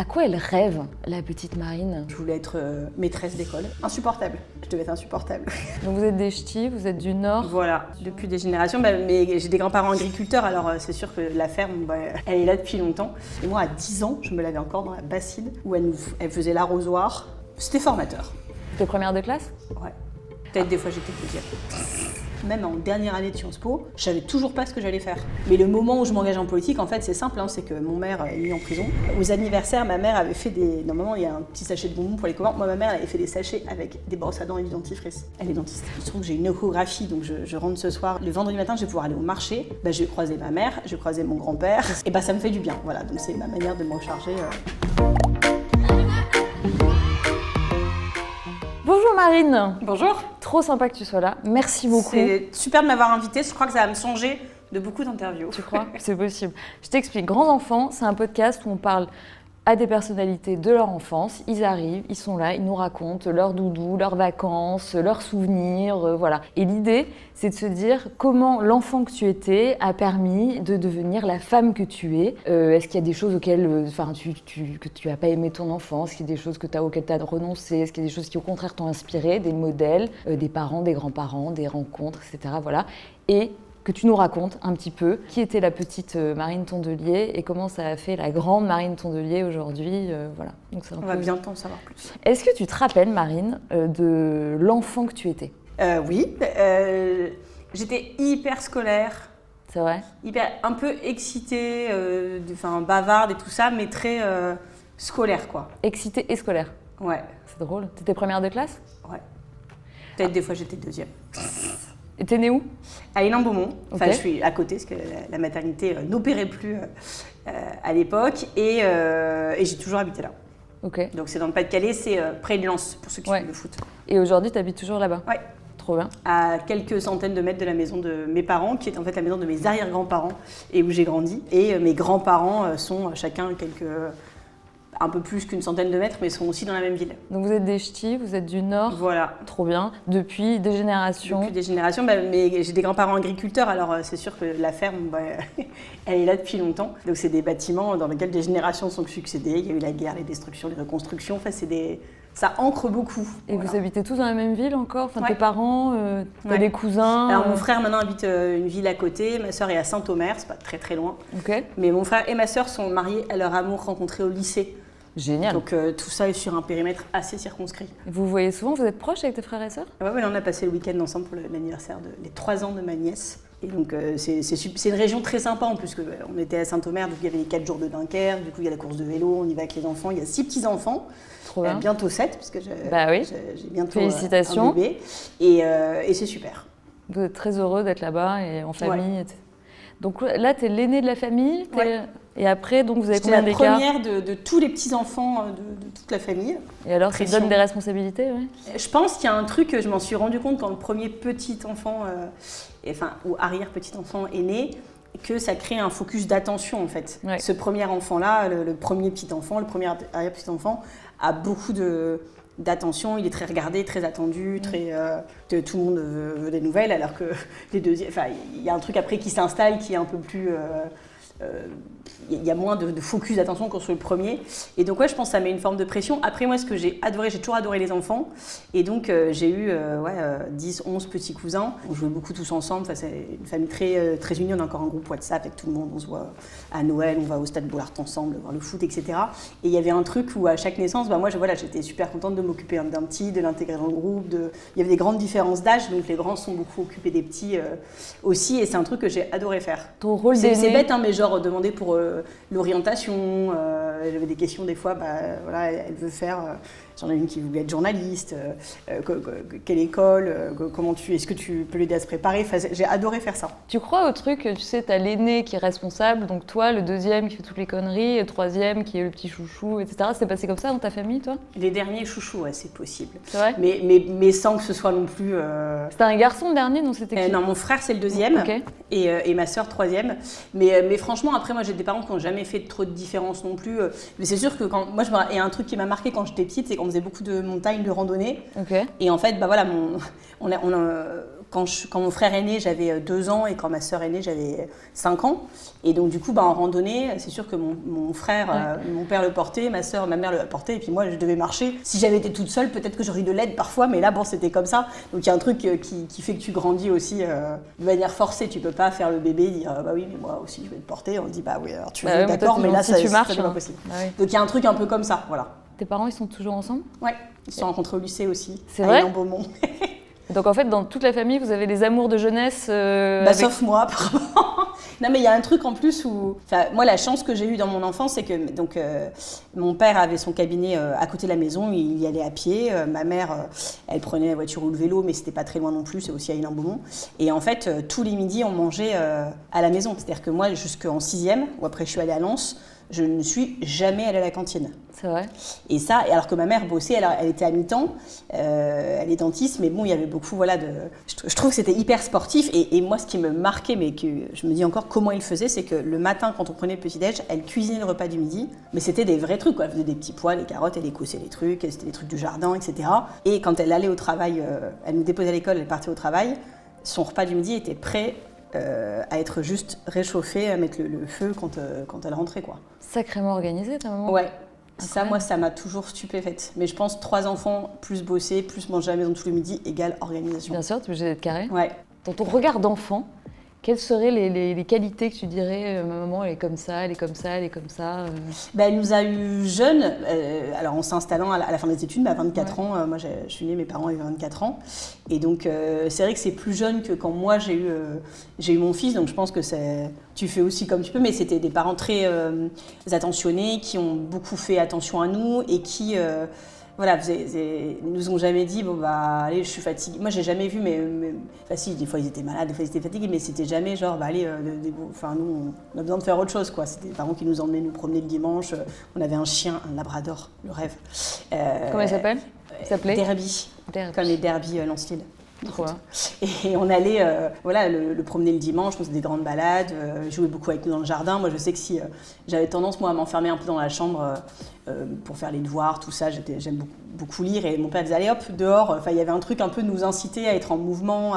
À quoi elle rêve, la petite Marine? Je voulais être maîtresse d'école. Insupportable. Je devais être insupportable. Donc vous êtes des ch'tis, vous êtes du Nord. Voilà, depuis des générations. Mais j'ai des grands-parents agriculteurs, alors c'est sûr que la ferme, elle est là depuis longtemps. Et moi, à 10 ans, je me lavais encore dans la bassine où elle faisait l'arrosoir. C'était formateur. T'es première de classe? Ouais. Peut-être des fois j'étais deuxième. Même en dernière année de Sciences Po, je savais toujours pas ce que j'allais faire. Mais le moment où je m'engage en politique, en fait, c'est simple, c'est que mon mère est mis en prison. Aux anniversaires, ma mère avait fait des... Normalement, il y a un petit sachet de bonbons pour les copains. Moi, ma mère, elle avait fait des sachets avec des brosses à dents et du dentifrice. Elle est dentiste. Il se trouve que j'ai une échographie, donc je rentre ce soir. Le vendredi matin, je vais pouvoir aller au marché. Je vais croiser ma mère, je vais croiser mon grand-père. Et ça me fait du bien, voilà. Donc c'est ma manière de me recharger. Bonjour Marine. Bonjour. Trop sympa que tu sois là. Merci beaucoup. C'est super de m'avoir invitée. Je crois que ça va me changer de beaucoup d'interviews. Tu crois? C'est possible. Je t'explique. Grands enfants, c'est un podcast où on parle à des personnalités de leur enfance. Ils arrivent, ils sont là, ils nous racontent leurs doudous, leurs vacances, leurs souvenirs, voilà. Et l'idée, c'est de se dire comment l'enfant que tu étais a permis de devenir la femme que tu es. Est-ce qu'il y a des choses auxquelles que tu n'as pas aimé ton enfance? Est-ce qu'il y a des choses auxquelles tu as renoncé? Est-ce qu'il y a des choses qui au contraire t'ont inspiré? Des modèles, des parents, des grands-parents, des rencontres, etc. Voilà. Et que tu nous racontes un petit peu qui était la petite Marine Tondelier et comment ça a fait la grande Marine Tondelier aujourd'hui. Voilà. Donc On va bientôt en savoir plus. Est-ce que tu te rappelles, Marine, de l'enfant que tu étais? Oui. J'étais hyper scolaire. C'est vrai? Un peu excitée, bavarde et tout ça, mais très scolaire, quoi. Excitée et scolaire? Ouais. C'est drôle. T'étais première de classe? Ouais. Peut-être des fois j'étais deuxième. Et t'es née où? À Hénin-Beaumont. Enfin, Okay. je suis à côté, parce que la maternité n'opérait plus à l'époque. Et j'ai toujours habité là. Ok. Donc c'est dans le Pas-de-Calais, c'est près de Lens, pour ceux qui suivent le foot. Et aujourd'hui, t'habites toujours là-bas? Ouais. Trop bien. À quelques centaines de mètres de la maison de mes parents, qui est en fait la maison de mes arrière-grands-parents, et où j'ai grandi. Et mes grands-parents sont chacun un peu plus qu'une centaine de mètres, mais sont aussi dans la même ville. Donc vous êtes des ch'tis, vous êtes du Nord. Voilà. Trop bien. Depuis des générations. Depuis des générations, mais j'ai des grands-parents agriculteurs, alors c'est sûr que la ferme, elle est là depuis longtemps. Donc c'est des bâtiments dans lesquels des générations sont succédées. Il y a eu la guerre, les destructions, les reconstructions. Enfin, ça ancre beaucoup. Et voilà. vous habitez tous dans la même ville encore? Enfin, Ouais. tes parents, t'as des cousins? Alors mon frère maintenant habite une ville à côté, ma sœur est à Saint-Omer, c'est pas très très loin. Ok. Mais mon frère et ma sœur sont mariés à leur amour rencontré au lycée. Génial. Donc tout ça est sur un périmètre assez circonscrit. Vous vous voyez souvent? Vous êtes proches avec tes frères et sœurs? Ouais, là, on a passé le week-end ensemble pour l'anniversaire les 3 ans de ma nièce. Et donc c'est une région très sympa en plus, on était à Saint-Omer, donc il y avait les 4 jours de Dunkerque, du coup il y a la course de vélo, on y va avec les enfants, il y a 6 petits-enfants. Trop bien. Bientôt 7, parce que oui. j'ai bientôt Félicitations. un bébé. Et c'est super. Vous êtes très heureux d'être là-bas et en famille. Ouais. Donc là, tu es l'aîné de la famille. Ouais. Et après, donc, vous avez J'étais combien la d'écart? première de tous les petits-enfants de toute la famille. Et alors, ça te donne des responsabilités? Ouais. Je pense qu'il y a un truc que je m'en suis rendu compte quand le premier petit enfant, ou arrière-petit-enfant est né, que ça crée un focus d'attention en fait. Ouais. Ce premier enfant-là, le premier petit-enfant, le premier arrière-petit-enfant, a beaucoup d'attention, il est très regardé, très attendu, tout le monde veut des nouvelles, alors que les deuxièmes, il y a un truc après qui s'installe qui est un peu plus... il y a moins de focus d'attention que sur le premier. Et donc, je pense que ça met une forme de pression. Après, moi, ce que j'ai toujours adoré les enfants. Et donc, j'ai eu 10, 11 petits cousins. On jouait beaucoup tous ensemble. Enfin, c'est une famille très, très unie. On a encore un groupe WhatsApp avec tout le monde. On se voit à Noël, on va au Stade Bollaert ensemble, voir le foot, etc. Et il y avait un truc où, à chaque naissance, j'étais super contente de m'occuper d'un petit, de l'intégrer dans le groupe. Il y avait des grandes différences d'âge. Donc, les grands sont beaucoup occupés des petits aussi. Et c'est un truc que j'ai adoré faire. Ton rôle d'aîné. C'est bête, mais genre demander pour l'orientation, j'avais des questions des fois, elle veut faire, j'en ai une qui voulait être journaliste, quelle école, est-ce que tu peux l'aider à se préparer, j'ai adoré faire ça. Tu crois au truc, tu sais, t'as l'aîné qui est responsable, donc toi, le deuxième qui fait toutes les conneries, le troisième qui est le petit chouchou, etc. C'est passé comme ça dans ta famille, toi? Les derniers chouchous, ouais, c'est possible. C'est vrai? Mais sans que ce soit non plus... C'était un garçon le dernier, non? C'était qui? Non, mon frère c'est le deuxième, okay. et ma sœur troisième. Mais franchement, après moi j'ai des parents qui n'ont jamais fait trop de différence non plus. Mais c'est sûr que il y a un truc qui m'a marqué quand j'étais petite, c'est qu'on faisait beaucoup de montagnes, de randonnées. Okay. Et en fait, quand mon frère est né, j'avais 2 ans et quand ma sœur est née, j'avais 5 ans. Et donc du coup, en randonnée, c'est sûr que mon frère, mon père le portait, ma mère le portait et puis moi je devais marcher. Si j'avais été toute seule, peut-être que j'aurais eu de l'aide parfois, mais là c'était comme ça. Donc il y a un truc qui fait que tu grandis aussi de manière forcée. Tu peux pas faire le bébé et dire bah oui mais moi aussi je vais te porter. On dit bah oui alors tu veux d'accord, mais là si tu marches, c'est pas possible. Bah oui. Donc il y a un truc un peu comme ça, voilà. Tes parents ils sont toujours ensemble? Ouais, ils se sont rencontrés au lycée aussi. C'est vrai? En Beaumont. Donc en fait, dans toute la famille, vous avez les amours de jeunesse sauf moi, apparemment. Non, mais il y a un truc en plus où... moi, la chance que j'ai eue dans mon enfance, c'est que mon père avait son cabinet à côté de la maison, il y allait à pied. Ma mère, elle prenait la voiture ou le vélo, mais c'était pas très loin non plus, c'est aussi à Hénin-Beaumont. Et en fait, tous les midis, on mangeait à la maison. C'est-à-dire que moi, jusqu'en 6e, où après je suis allée à Lens, je ne suis jamais allée à la cantine. C'est vrai. Et ça, alors que ma mère bossait, elle était à mi-temps, elle est dentiste, mais bon, il y avait beaucoup, je trouve que c'était hyper sportif. Et moi, ce qui me marquait, mais que je me dis encore comment il faisait, c'est que le matin, quand on prenait le petit-déj, elle cuisinait le repas du midi, mais c'était des vrais trucs, quoi. Elle faisait des petits pois, des carottes, elle écossait les trucs, c'était des trucs du jardin, etc. Et quand elle allait au travail, elle nous déposait à l'école, elle partait au travail, son repas du midi était prêt à être juste réchauffé, à mettre le feu quand elle rentrait, quoi. Sacrément organisé, ta maman. Ouais. Ça, moi, ça m'a toujours stupéfaite. Mais je pense 3 enfants, plus bosser, plus manger à la maison tous les midis, égale organisation. Bien sûr, tu es obligée d'être carré. Ouais. Dans ton regard d'enfant, quelles seraient les qualités que tu dirais ma maman, elle est comme ça, elle est comme ça, elle est comme ça Elle nous a eu jeunes, alors en s'installant à la fin des études, à 24 ans, moi je suis née, mes parents avaient 24 ans. Et donc c'est vrai que c'est plus jeune que quand moi j'ai eu mon fils, donc je pense que tu fais aussi comme tu peux, mais c'était des parents très attentionnés, qui ont beaucoup fait attention à nous et qui... nous ont jamais dit bon bah allez je suis fatiguée. Moi j'ai jamais vu si des fois ils étaient malades, des fois ils étaient fatigués, mais c'était jamais genre bah allez nous on a besoin de faire autre chose quoi. C'était des parents qui nous emmenaient nous promener le dimanche. On avait un chien, un labrador, le rêve. Comment il s'appelle? Il s'appelait Derby, comme les derbies Lens-Lille. Et on allait le promener le dimanche, on faisait des grandes balades, jouer beaucoup avec nous dans le jardin. Moi je sais que si j'avais tendance moi à m'enfermer un peu dans la chambre pour faire les devoirs, tout ça, j'aime beaucoup lire et mon père disait allez hop dehors. Enfin il y avait un truc un peu de nous inciter à être en mouvement,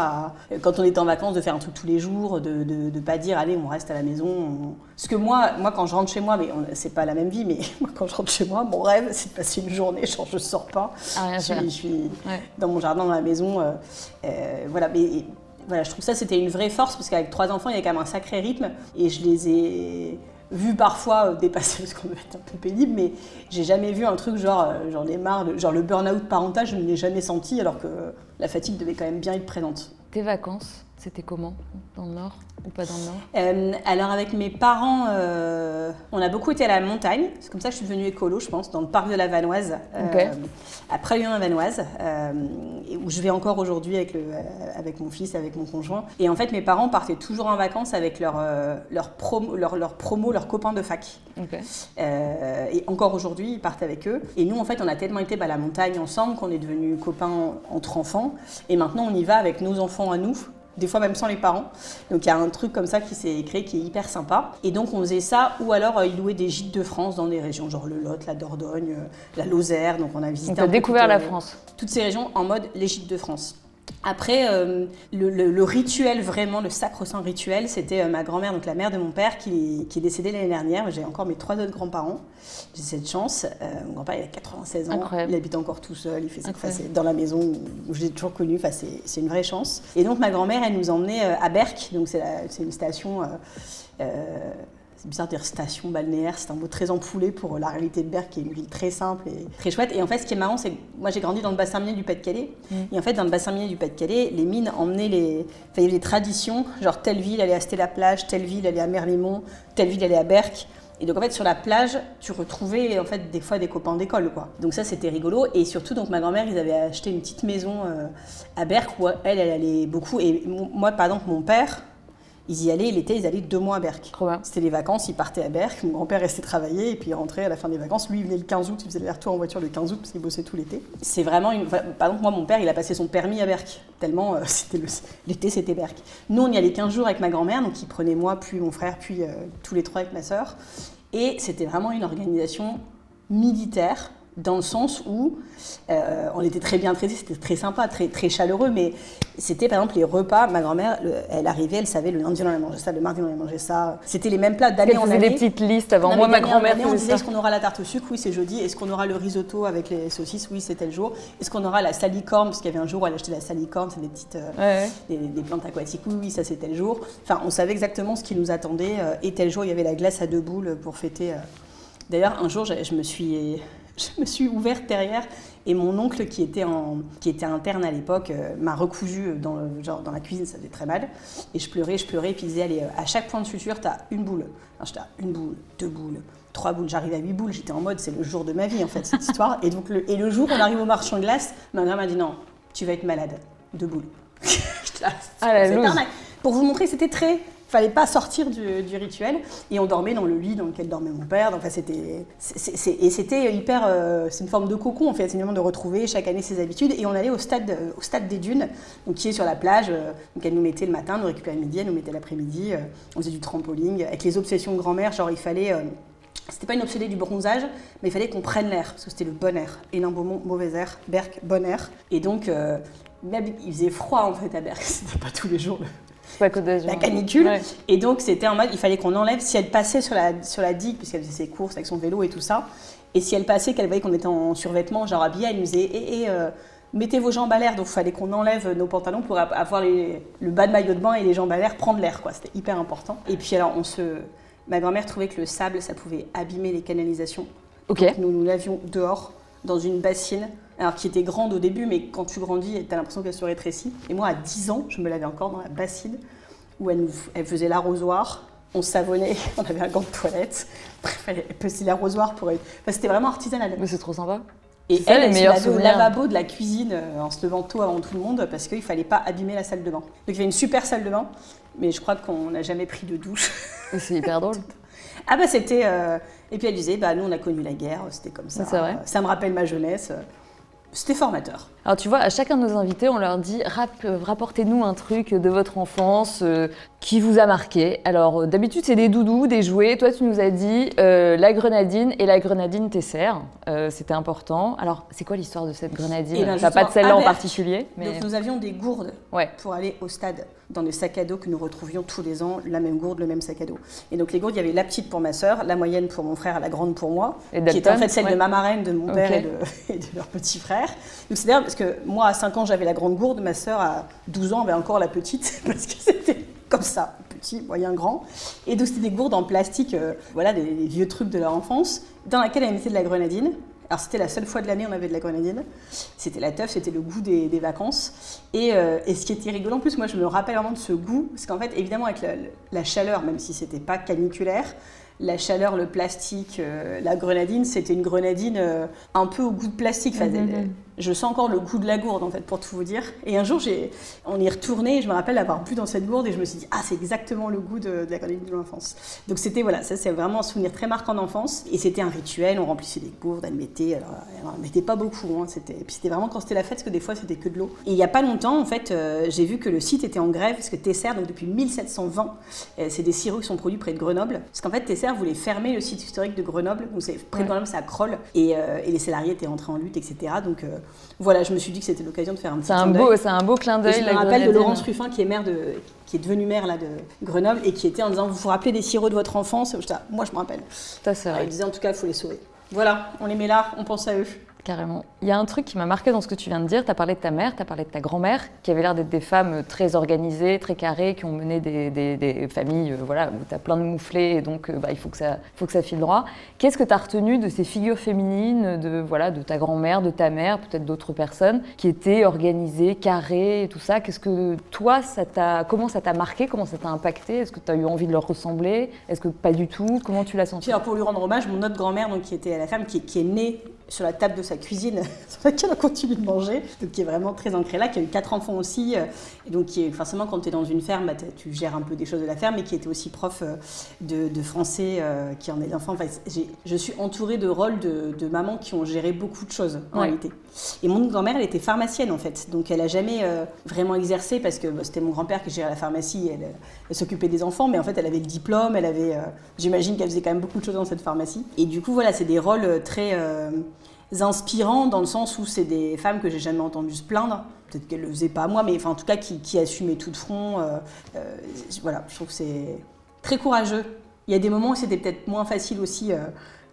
quand on était en vacances de faire un truc tous les jours, de pas dire allez on reste à la maison. Parce que moi quand je rentre chez moi, mais c'est pas la même vie, mais moi quand je rentre chez moi, mon rêve c'est de passer une journée, genre je sors pas, je suis dans mon jardin, dans la maison. Je trouve ça c'était une vraie force parce qu'avec 3 enfants il y a quand même un sacré rythme et je les ai vus parfois dépasser parce qu'on devait être un peu pénible, mais j'ai jamais vu un truc genre j'en ai marre, genre le burn-out parental je ne l'ai jamais senti alors que la fatigue devait quand même bien être présente. Tes vacances, c'était comment? Dans le Nord ou pas dans le Nord? Alors avec mes parents, on a beaucoup été à la montagne. C'est comme ça que je suis devenue écolo, je pense, dans le parc de la Vanoise, à Pralognan-la-Vanoise, où je vais encore aujourd'hui avec mon fils, avec mon conjoint. Et en fait, mes parents partaient toujours en vacances avec leurs copains de fac. Et encore aujourd'hui, ils partent avec eux. Et nous, en fait, on a tellement été à la montagne ensemble qu'on est devenus copains entre enfants. Et maintenant, on y va avec nos enfants à nous. Des fois même sans les parents. Donc il y a un truc comme ça qui s'est créé qui est hyper sympa. Et donc on faisait ça, ou alors ils louaient des gîtes de France dans des régions, genre le Lot, la Dordogne, la Lozère. Donc on a visité on a découvert la France. Toutes ces régions en mode les gîtes de France. Après, le rituel, vraiment, le sacro-saint rituel, c'était ma grand-mère, donc la mère de mon père, qui est décédée l'année dernière. J'ai encore mes 3 autres grands-parents. J'ai cette chance. Mon grand-père, il a 96 ans. Incroyable. Il habite encore tout seul. Il fait c'est dans la maison où je l'ai toujours connu. C'est une vraie chance. Et donc, ma grand-mère, elle nous emmenait à Berck. Donc, c'est une station... c'est bizarre de dire station balnéaire, c'est un mot très empoulé pour la réalité de Berck, qui est une ville très simple et très chouette. Et en fait, ce qui est marrant, c'est que moi, j'ai grandi dans le bassin minier du Pas-de-Calais. Et en fait, dans le bassin minier du Pas-de-Calais, les mines emmenaient il y avait des traditions, genre telle ville, elle est à Stella-Plage, telle ville, elle est à Merlimont, telle ville, elle est à Berck. Et donc, en fait, sur la plage, tu retrouvais, en fait, des fois, des copains d'école, quoi. Donc ça, c'était rigolo. Et surtout, donc, ma grand-mère, ils avaient acheté une petite maison à Berck où elle allait beaucoup. Et moi, par exemple, mon père... Ils y allaient, l'été, ils allaient 2 mois à Berck. C'était les vacances, ils partaient à Berck. Mon grand-père restait travailler et puis il rentrait à la fin des vacances. Lui, il venait le 15 août, il faisait l'aller-retour en voiture le 15 août parce qu'il bossait tout l'été. C'est vraiment par exemple, moi, mon père, il a passé son permis à Berck. Tellement, l'été, c'était Berck. Nous, on y allait 15 jours avec ma grand-mère, donc il prenait moi, puis mon frère, puis tous les 3 avec ma sœur. Et c'était vraiment une organisation militaire. dans le sens où on était très bien traités, c'était très sympa, très, très chaleureux, mais c'était par exemple les repas, ma grand-mère, elle arrivait, elle savait le lundi on allait manger ça, le mardi on allait manger ça, c'était les mêmes plats d'année en année. Elle faisait des petites listes avant. Moi, ma grand-mère faisait on disait, ça. est-ce qu'on aura la tarte au sucre? Oui, c'est jeudi. Est-ce qu'on aura le risotto avec les saucisses? Oui, c'était le jour. Est-ce qu'on aura la salicorne? Parce qu'il y avait un jour où elle achetait la salicorne, c'est des petites des plantes aquatiques. Oui, oui, ça c'était le jour. Enfin, on savait exactement ce qui nous attendait. Et tel jour, il y avait la glace à 2 boules pour fêter. D'ailleurs, un jour, je me suis ouverte derrière et mon oncle qui était interne à l'époque m'a recousu dans la cuisine, ça faisait très mal. Et je pleurais, et puis il disait, allez, à chaque point de suture, t'as une boule. Alors j'étais à une boule, 2 boules, 3 boules, j'arrive à 8 boules, j'étais en mode, c'est le jour de ma vie en fait, cette histoire. Et donc le jour où on arrive au marchand de glace, ma mère m'a dit, non, tu vas être malade, 2 boules. J'étais là, c'est arnaque. Pour vous montrer, c'était très... fallait pas sortir du rituel et on dormait dans le lit dans lequel dormait mon père. Enfin, c'était hyper, c'est une forme de cocon en fait, c'est une manière de retrouver chaque année ses habitudes et on allait au stade des Dunes, donc qui est sur la plage. Donc elle nous mettait le matin, nous récupérait le midi, elle nous mettait l'après-midi. On faisait du trampoline avec les obsessions de grand-mère, genre il fallait c'était pas une obsédée du bronzage, mais il fallait qu'on prenne l'air parce que c'était le bon air. Hénin Beaumont, mauvais air, Berck, bon air. Et donc même il faisait froid en fait à Berck, c'était pas tous les jours la canicule. Ouais. Et donc, c'était en mode, il fallait qu'on enlève, si elle passait sur la digue, puisqu'elle faisait ses courses avec son vélo et tout ça, et si elle passait, qu'elle voyait qu'on était en survêtement, genre habillé, elle nous disait, mettez vos jambes à l'air. Donc, il fallait qu'on enlève nos pantalons pour avoir le bas de maillot de bain et les jambes à l'air, prendre l'air, quoi. C'était hyper important. Et puis, alors, ma grand-mère trouvait que le sable, ça pouvait abîmer les canalisations. Ok. Donc, nous l'avions dehors, dans une bassine, alors qui était grande au début, mais quand tu grandis, tu as l'impression qu'elle se rétrécit. Et moi, à 10 ans, je me lavais encore dans la bassine où elle faisait l'arrosoir. On savonnait, on avait un gant de toilette. Bref, elle faisait l'arrosoir pour... Enfin, c'était vraiment artisanal. Mais c'est trop sympa. Et elle se lavait au lavabo de la cuisine en se levant tôt avant tout le monde parce qu'il ne fallait pas abîmer la salle de bain. Donc il y avait une super salle de bain, mais je crois qu'on n'a jamais pris de douche. Et c'est hyper drôle. Ah bah c'était... Et puis elle disait, bah nous on a connu la guerre, c'était comme ça. C'est vrai. Ça me rappelle ma jeunesse. C'était formateur. Alors tu vois, à chacun de nos invités, on leur dit rapportez-nous un truc de votre enfance qui vous a marqué. Alors d'habitude, c'est des doudous, des jouets. Toi, tu nous as dit la grenadine et la grenadine Tesser. C'était important. Alors, c'est quoi l'histoire de cette grenadine? T'as pas de celle-là en particulier, mais... Donc nous avions des gourdes pour aller au stade dans le sac à dos que nous retrouvions tous les ans, la même gourde, le même sac à dos. Et donc les gourdes, il y avait la petite pour ma sœur, la moyenne pour mon frère, la grande pour moi, qui était en fait celle de ma marraine, de mon père et de leur petit frère. Donc c'est d'ailleurs parce que moi à 5 ans j'avais la grande gourde, ma sœur à 12 ans avait encore la petite, parce que c'était comme ça, petit, moyen, grand. Et donc c'était des gourdes en plastique, voilà, des vieux trucs de leur enfance, dans laquelle elle mettait de la grenadine. Alors c'était la seule fois de l'année où on avait de la grenadine. C'était la teuf, c'était le goût des vacances. Et ce qui était rigolo en plus, moi je me rappelle vraiment de ce goût, parce qu'en fait évidemment avec la chaleur, même si c'était pas caniculaire, la chaleur, le plastique, la grenadine, c'était une grenadine un peu au goût de plastique. Enfin, je sens encore le goût de la gourde en fait, pour tout vous dire. Et un jour, on y est retourné et je me rappelle avoir bu dans cette gourde et je me suis dit, ah, c'est exactement le goût de la grenadine de l'enfance. Donc c'était, voilà, ça c'est vraiment un souvenir très marquant d'enfance. Et c'était un rituel, on remplissait des gourdes, elle en mettait pas beaucoup. Hein, et puis c'était vraiment quand c'était la fête, parce que des fois c'était que de l'eau. Et il y a pas longtemps, en fait, j'ai vu que le site était en grève, parce que Tesser, donc depuis 1720, c'est des sirops qui sont produits près de Grenoble. Parce qu'en fait, Tesser voulait fermer le site historique de Grenoble, donc c'est près de Grenoble, c'est à Crolles, et les salariés étaient entrés en lutte, etc. Donc voilà, je me suis dit que c'était l'occasion de faire un petit clin d'œil. C'est un beau clin d'œil. Et je me rappelle de Laurence Ruffin, qui est devenue maire là, de Grenoble, et qui était en disant, vous vous rappelez des sirops de votre enfance? Moi, je me rappelle. Ça, c'est vrai. Il disait, en tout cas, il faut les sauver. Voilà, on les met là, on pense à eux. Carrément. Il y a un truc qui m'a marqué dans ce que tu viens de dire. Tu as parlé de ta mère, tu as parlé de ta grand-mère, qui avait l'air d'être des femmes très organisées, très carrées, qui ont mené des familles voilà, où tu as plein de mouflés, et donc il faut que ça file droit. Qu'est-ce que tu as retenu de ces figures féminines, de ta grand-mère, de ta mère, peut-être d'autres personnes, qui étaient organisées, carrées et tout ça? Qu'est-ce que toi, comment ça t'a marqué? Comment ça t'a impacté? Est-ce que tu as eu envie de leur ressembler? Est-ce que pas du tout? Comment tu l'as senti? Alors pour lui rendre hommage, mon autre grand-mère, donc, qui était à la ferme, qui est née sur la table de sa cuisine, sur laquelle on continue de manger, donc qui est vraiment très ancrée là, qui a eu 4 enfants aussi, et donc qui est forcément, quand tu es dans une ferme, tu gères un peu des choses de la ferme, et qui était aussi prof de français, qui en est l'enfant. Enfin, je suis entourée de rôles de mamans qui ont géré beaucoup de choses en réalité. Et mon grand-mère, elle était pharmacienne en fait, donc elle a jamais vraiment exercé, parce que c'était mon grand-père qui gérait la pharmacie, elle s'occupait des enfants, mais en fait elle avait le diplôme, j'imagine qu'elle faisait quand même beaucoup de choses dans cette pharmacie. Et du coup voilà, c'est des rôles très inspirants dans le sens où c'est des femmes que j'ai jamais entendues se plaindre. Peut-être qu'elles le faisaient pas moi, mais enfin, en tout cas qui assumaient tout de front. Voilà, je trouve que c'est très courageux. Il y a des moments où c'était peut-être moins facile aussi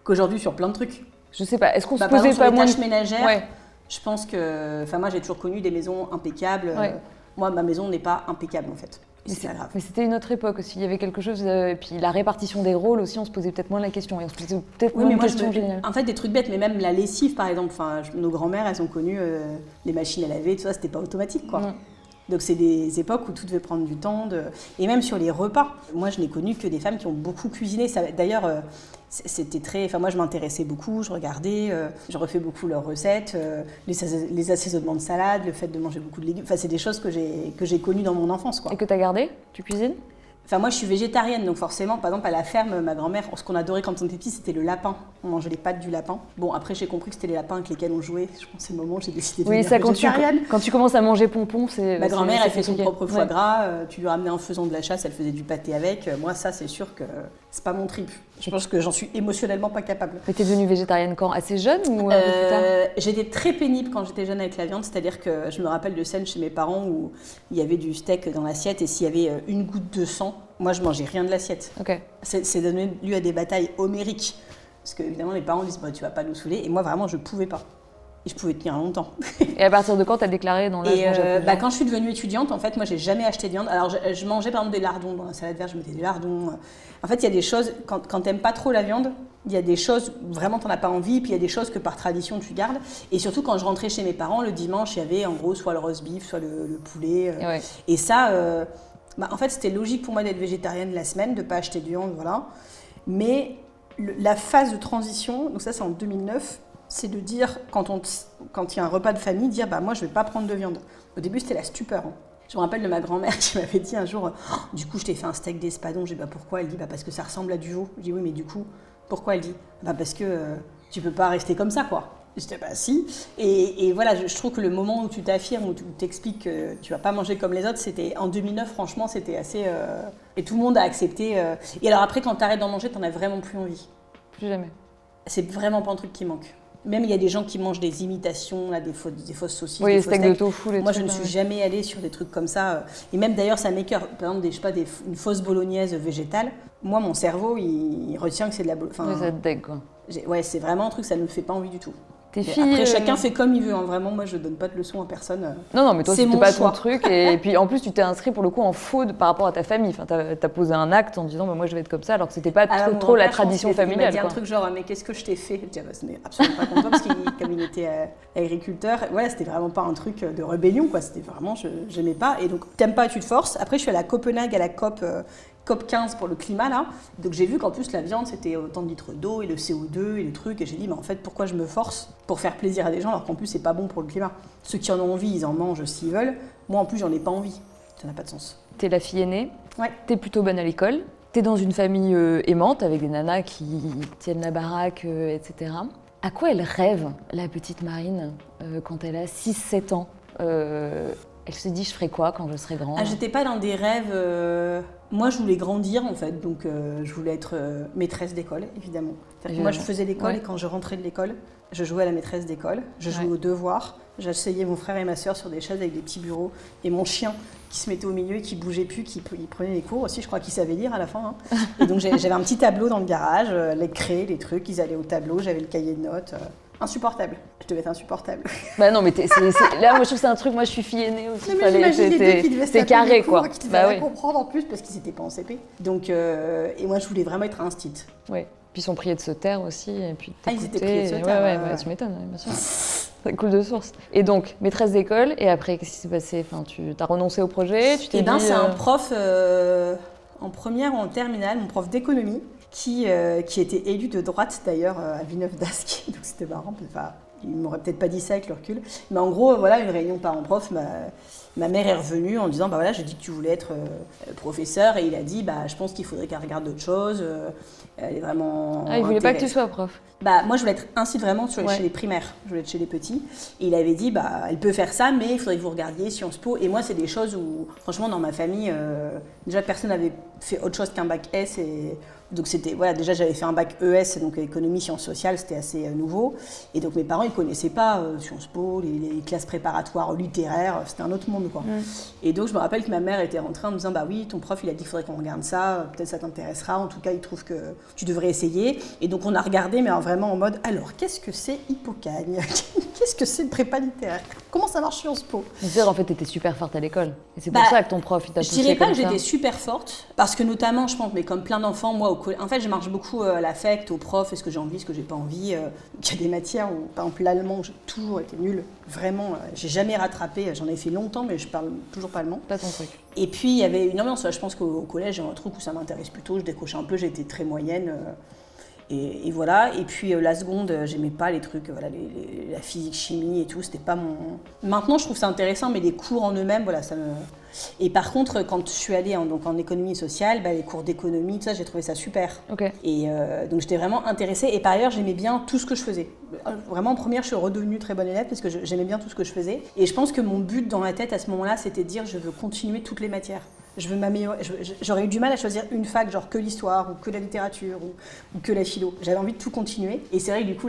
qu'aujourd'hui sur plein de trucs. Je sais pas, est-ce qu'on se Par posait exemple, pas sur moins les tâches ménagères, Ouais. je pense que... Enfin, moi, j'ai toujours connu des maisons impeccables. Moi, ma maison n'est pas impeccable, en fait. Mais C'est pas grave. Mais c'était une autre époque aussi. Il y avait quelque chose. Et puis la répartition des rôles aussi, on se posait peut-être moins la question. Et on se posait peut-être Oui, moins mais de moi, questions géniales. en fait, des trucs bêtes, mais même la lessive, par exemple. Enfin, nos grand-mères, elles ont connu les machines à laver, tout ça, c'était pas automatique, quoi. Donc, c'est des époques où tout devait prendre du temps. Et même sur les repas. Moi, je n'ai connu que des femmes qui ont beaucoup cuisiné. D'ailleurs, c'était très... Enfin, moi, je m'intéressais beaucoup, je regardais, je refais beaucoup leurs recettes, les assaisonnements de salade, le fait de manger beaucoup de légumes. Enfin, c'est des choses que j'ai connues dans mon enfance, quoi. Et que t'as gardé? Tu cuisines? Enfin, moi, je suis végétarienne, donc forcément, par exemple, à la ferme, ma grand-mère, ce qu'on adorait quand on était petit, c'était le lapin. On mangeait les pattes du lapin. Bon, après, j'ai compris que c'était les lapins avec lesquels on jouait. Je pense que c'est le moment où j'ai décidé de devenir végétarienne. Quand tu commences à manger pompon, c'est... Ma grand-mère, elle fait son compliqué. propre foie gras. Tu lui ramenais en faisant de la chasse, elle faisait du pâté avec. Moi, ça, c'est sûr que c'est pas mon trip. Je pense que j'en suis émotionnellement pas capable. Mais t'es devenue végétarienne quand? Assez jeune ou un peu plus tard? J'étais très pénible quand j'étais jeune avec la viande, c'est-à-dire que je me rappelle de scènes chez mes parents où il y avait du steak dans l'assiette et s'il y avait une goutte de sang, moi je mangeais rien de l'assiette. Ok. C'est donné lieu à des batailles homériques. Parce que évidemment mes parents disent bah, tu vas pas nous saouler et moi vraiment je pouvais pas. Et je pouvais tenir longtemps. Et à partir de quand t'as déclaré dans l'âge quand je suis devenue étudiante, en fait, moi, j'ai jamais acheté de viande. Alors, je mangeais par exemple des lardons dans la salade verte, je mettais des lardons. En fait, il y a des choses, quand t'aimes pas trop la viande, il y a des choses, vraiment, t'en as pas envie, puis il y a des choses que par tradition, tu gardes. Et surtout, quand je rentrais chez mes parents, le dimanche, il y avait en gros soit le roast beef, soit le poulet. Ouais. Et ça, en fait, c'était logique pour moi d'être végétarienne la semaine, de pas acheter de viande, voilà. Mais la phase de transition, donc ça, c'est en 2009, c'est de dire, quand il y a un repas de famille, dire bah, moi je vais pas prendre de viande. Au début c'était la stupeur. Hein. Je me rappelle de ma grand-mère qui m'avait dit un jour du coup je t'ai fait un steak d'espadon. Je dis bah pourquoi? Elle dit bah parce que ça ressemble à du veau. Je dis oui mais du coup pourquoi? Elle dit bah parce que tu peux pas rester comme ça quoi. Je dis bah si. Et voilà, je trouve que le moment où tu t'affirmes, où tu t'expliques que tu vas pas manger comme les autres, c'était en 2009 franchement c'était assez... Et tout le monde a accepté. Et alors après quand t'arrêtes d'en manger, t'en as vraiment plus envie. Plus jamais. C'est vraiment pas un truc qui manque. Même il y a des gens qui mangent des imitations, là, des fausses saucisses. Oui, des les fausses steaks de tofu, les Moi, trucs, je ne suis jamais allée sur des trucs comme ça. Et même d'ailleurs, ça m'écoeure. Par exemple, une fausse bolognaise végétale. Moi, mon cerveau, il retient que c'est de la bolognaise. Ouais, ça te dégue, quoi. Ouais, c'est vraiment un truc, ça ne me fait pas envie du tout. Tes filles, après, chacun fait comme il veut. Hein. Vraiment, moi, je donne pas de leçons à personne. Non, mais toi, c'est c'était mon pas choix. ton truc. Et puis, en plus, tu t'es inscrit pour le coup en faux par rapport à ta famille. Enfin, t'as posé un acte en disant, bah, moi, je vais être comme ça, alors que c'était pas trop la tradition familiale. Il m'a dit un truc genre, mais qu'est-ce que je t'ai fait? Je dis, bah, ce n'est absolument pas content parce comme il était agriculteur, voilà, c'était vraiment pas un truc de rébellion, quoi. C'était vraiment, j'aimais pas. Et donc, t'aimes pas, tu te forces. Après, je suis allée à Copenhague à la COP 15 pour le climat là, donc j'ai vu qu'en plus la viande c'était autant de litres d'eau et le CO2 et le truc et j'ai dit mais en fait pourquoi je me force pour faire plaisir à des gens alors qu'en plus c'est pas bon pour le climat. Ceux qui en ont envie ils en mangent s'ils veulent, moi en plus j'en ai pas envie, ça n'a pas de sens. T'es la fille aînée, ouais. T'es plutôt bonne à l'école, t'es dans une famille aimante avec des nanas qui tiennent la baraque, etc. À quoi elle rêve la petite Marine quand elle a 6-7 ans Elle se dit, je ferai quoi quand je serai grande? J'étais pas dans des rêves... Moi, je voulais grandir, en fait. Donc, je voulais être maîtresse d'école, évidemment. Moi, je faisais l'école et quand je rentrais de l'école, je jouais à la maîtresse d'école. Je jouais aux devoirs. J'asseyais mon frère et ma sœur sur des chaises avec des petits bureaux. Et mon chien qui se mettait au milieu et qui bougeait plus, il prenait les cours aussi. Je crois qu'il savait lire à la fin. Hein. Et donc, j'avais un petit tableau dans le garage. Les craies, les trucs, ils allaient au tableau. J'avais le cahier de notes. Insupportable. Je devais être insupportable. Bah non, mais là, moi, je trouve que c'est un truc, moi, je suis fille aînée aussi. Non, mais j'imagine les deux qui devaient se taper carré, les cours, quoi. qui devaient rien comprendre en plus parce qu'ils n'étaient pas en CP. Donc, et moi, je voulais vraiment être instit. Ouais. Puis ils sont priés de se taire aussi, et puis ils étaient priés de se taire. Ouais, tu m'étonnes, bien sûr. Ça coule de source. Et donc, maîtresse d'école, et après, qu'est-ce qui s'est passé? Enfin, tu as renoncé au projet, tu t'es dit... c'est un prof en première ou en terminale, mon prof d'économie, qui était élu de droite d'ailleurs à Villeneuve-d'Ascq. Donc c'était marrant, enfin, il ne m'aurait peut-être pas dit ça avec le recul. Mais en gros, voilà, une réunion parents-prof, ma mère est revenue en disant, bah voilà, j'ai dit que tu voulais être professeur, et il a dit, bah je pense qu'il faudrait qu'elle regarde d'autres choses. Elle est vraiment... Ah, il voulait pas que tu sois prof? Bah, moi, je voulais être ainsi vraiment chez les primaires. Je voulais être chez les petits. Et il avait dit, bah, elle peut faire ça, mais il faudrait que vous regardiez Sciences Po. Et moi, c'est des choses où, franchement, dans ma famille, déjà, personne n'avait fait autre chose qu'un bac S. Et donc, c'était, voilà, déjà, j'avais fait un bac ES, donc économie, sciences sociales, c'était assez nouveau. Et donc, mes parents, ils connaissaient pas Sciences Po, les classes préparatoires littéraires, c'était un autre monde, quoi. Et donc je me rappelle que ma mère était rentrée en me disant bah oui, ton prof il a dit qu'il faudrait qu'on regarde ça, peut-être ça t'intéressera, en tout cas il trouve que tu devrais essayer. Et donc on a regardé, mais vraiment en mode alors qu'est-ce que c'est Hippocagne? Qu'est-ce que c'est le prépa littéraire? Comment ça marche Sciences Po? C'est-à-dire en fait t'étais super forte à l'école et c'est pour ça que ton prof il t'a poussé. Je dirais pas comme que ça. j'étais super forte, parce que notamment je pense, mais comme plein d'enfants, moi en fait je marche beaucoup à l'affect, au prof, est-ce que j'ai envie, est-ce que j'ai pas envie. Il y a des matières où, par exemple l'allemand, où j'ai toujours été nulle, vraiment, j'ai jamais rattrapé, j'en ai fait longtemps mais je parle toujours pas allemand. Pas ton truc. Et puis il y avait une ambiance, je pense qu'au collège j'ai un truc où ça m'intéresse plutôt, je décrochais un peu, j'étais très moyenne. Et voilà, et puis la seconde, j'aimais pas les trucs, voilà, la physique, chimie et tout, c'était pas mon... Maintenant, je trouve ça intéressant, mais les cours en eux-mêmes, voilà, ça me... Et par contre, quand je suis allée en économie sociale, les cours d'économie, tout ça, j'ai trouvé ça super. Okay. Et donc j'étais vraiment intéressée, et par ailleurs, j'aimais bien tout ce que je faisais. Vraiment, en première, je suis redevenue très bonne élève, parce que j'aimais bien tout ce que je faisais. Et je pense que mon but dans la tête, à ce moment-là, c'était de dire, je veux continuer toutes les matières. Je veux m'améliorer. J'aurais eu du mal à choisir une fac, genre que l'histoire, ou que la littérature, ou que la philo. J'avais envie de tout continuer. Et c'est vrai que du coup,